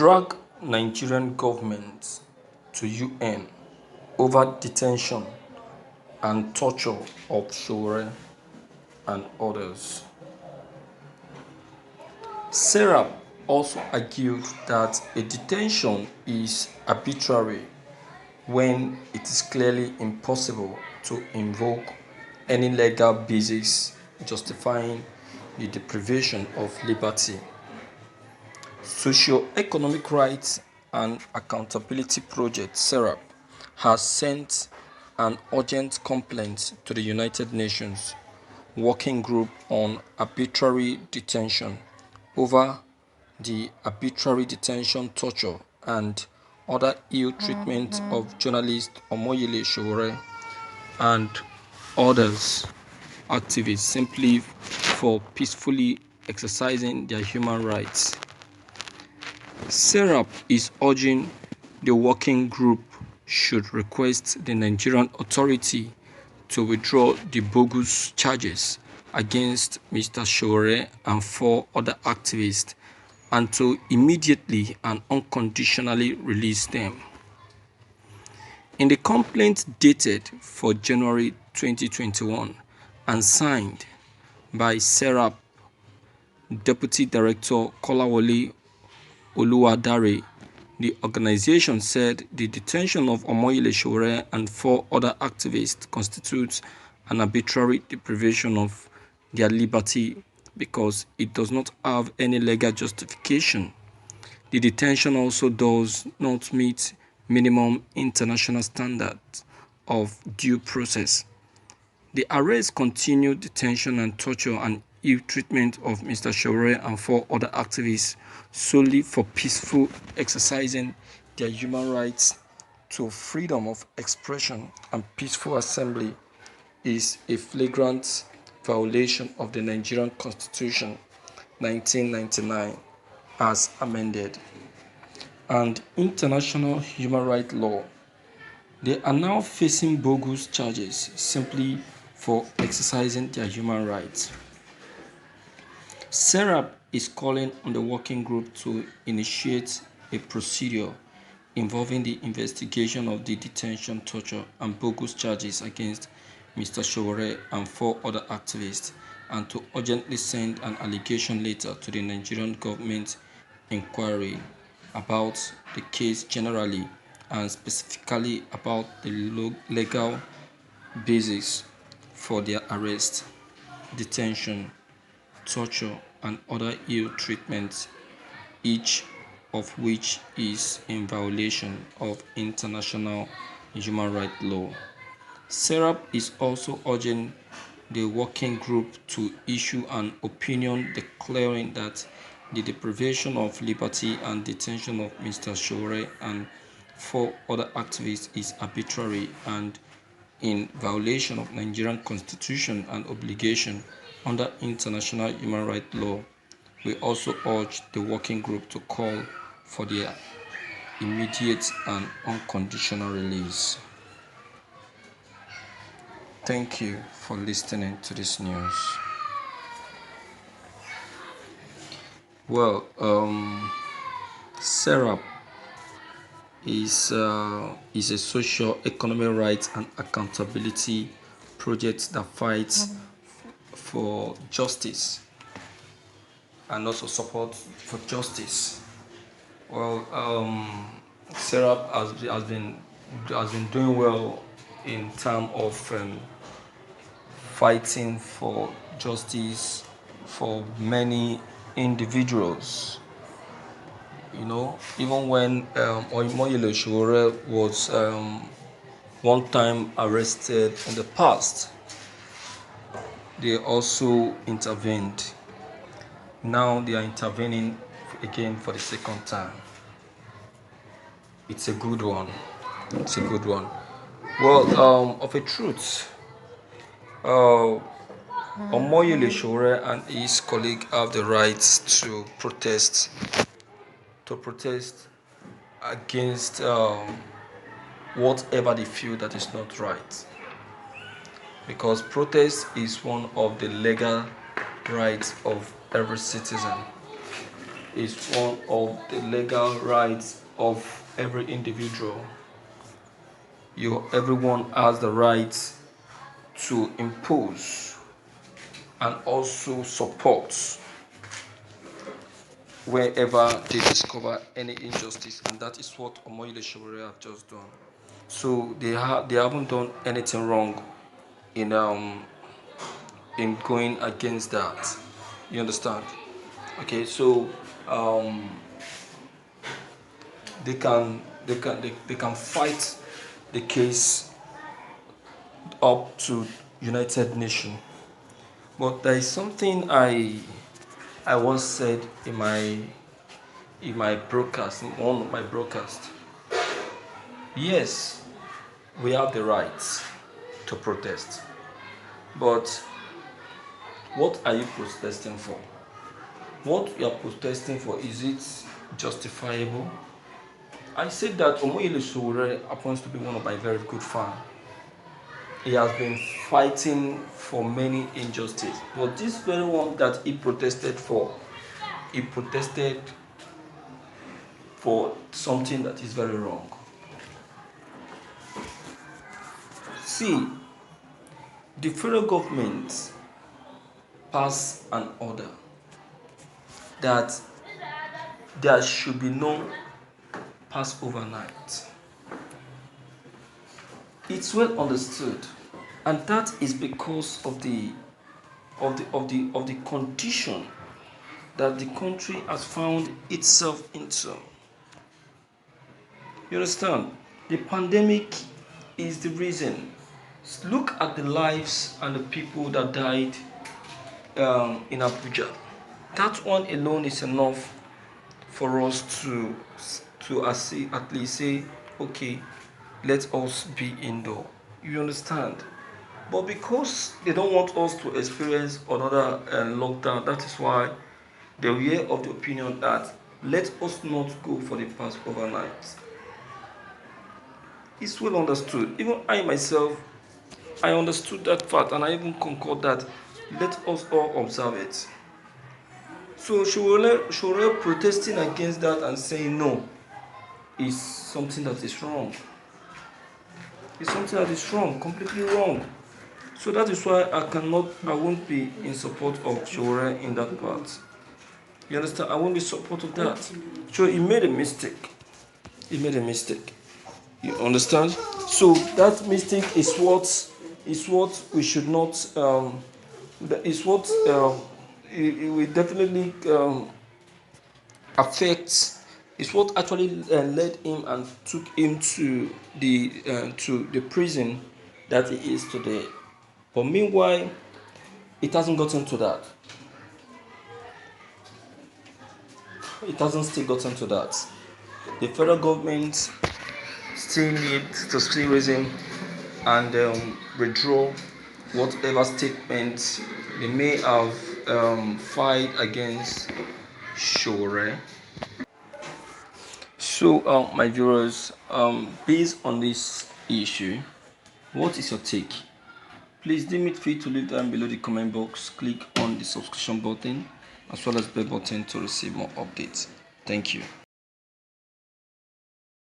drag Nigerian government to UN over detention and torture of Sowore and others. SERAP also argued that a detention is arbitrary when it is clearly impossible to invoke any legal basis justifying the deprivation of liberty. Socio-Economic Rights and Accountability Project (SERAP) has sent an urgent complaint to the United Nations Working Group on Arbitrary Detention over the arbitrary detention, torture, and other ill treatment of journalist Omoyele Sowore and others activists simply for peacefully exercising their human rights. SERAP is urging the working group should request the Nigerian authority to withdraw the bogus charges against Mr. Sowore and 4 other activists and to immediately and unconditionally release them. In the complaint dated for January 2021 and signed by SERAP Deputy Director Kolawole Oluwadare, the organization said the detention of Omoyele Sowore and 4 other activists constitutes an arbitrary deprivation of their liberty because it does not have any legal justification. The detention also does not meet minimum international standards of due process. The arrest, continued detention and torture and ill treatment of Mr. Sowore and 4 other activists solely for peaceful exercising their human rights to freedom of expression and peaceful assembly is a flagrant violation of the Nigerian Constitution 1999 as amended and international human rights law. They are now facing bogus charges simply for exercising their human rights. SERAP is calling on the working group to initiate a procedure involving the investigation of the detention, torture, and bogus charges against Mr. Sowore and 4 other activists, and to urgently send an allegation letter to the Nigerian government inquiry about the case generally and specifically about the legal basis for their arrest, detention, torture, and other ill treatment, each of which is in violation of international human rights law. SERAP is also urging the working group to issue an opinion declaring that the deprivation of liberty and detention of Mr. Sowore and 4 other activists is arbitrary and in violation of Nigerian Constitution and obligation under international human rights law. We also urge the working group to call for their immediate and unconditional release. Thank you for listening to this news. Well, SERAP is a socio-economic rights and accountability project that fights for justice and also support for justice. Well, SERAP has been doing well in terms of fighting for justice for many individuals. You know, even when Omoyele Sowore was one time arrested in the past, they also intervened. Now they are intervening again for the second time. It's a good one. It's a good one. Well, of a truth, Omoyele Sowore and his colleague have the right to protest against whatever they feel that is not right, because protest is one of the legal rights of every citizen. is one of the legal rights of every individual. Everyone has the right to impose and also support wherever they discover any injustice, and that is what Omoyele Sowore have just done. So they haven't done anything wrong in going against that. You understand? Okay, so um, they can fight the case up to United Nations. But there is something I once said in my broadcast, in one of my broadcasts. Yes, we have the right to protest, but what are you protesting for? What you are protesting for, is it justifiable? I said that Omoyele Sowore happens to be one of my very good fans. He has been fighting for many injustices, but this very one that he protested for something that is very wrong. See, the federal government passed an order that there should be no Passover night. It's well understood, and that is because of the condition that the country has found itself into. You understand? The pandemic is the reason. Look at the lives and the people that died in Abuja. That one alone is enough for us to at least say, okay, let us be indoor. You understand? But because they don't want us to experience another lockdown, that is why they were of the opinion that let us not go for the Passover night. It's well understood. Even I myself, I understood that fact, and I even concur that let us all observe it. So Sowore protesting against that and saying no is something that is wrong. It's something that is wrong, completely wrong. So that is why I won't be in support of Sowore in that part. You understand? I won't be in support of that. So he made a mistake. He made a mistake. You understand? So that mistake is what we should not. Is what it will definitely affect. Is what actually led him and took him to the prison that he is today. But meanwhile, it hasn't gotten to that. It hasn't still gotten to that. The federal government still needs to still raise him and withdraw whatever statements they may have filed against Sowore. So, my viewers, based on this issue, what is your take? Please deem it free to leave down below the comment box. Click on the subscription button as well as bell button to receive more updates. Thank you.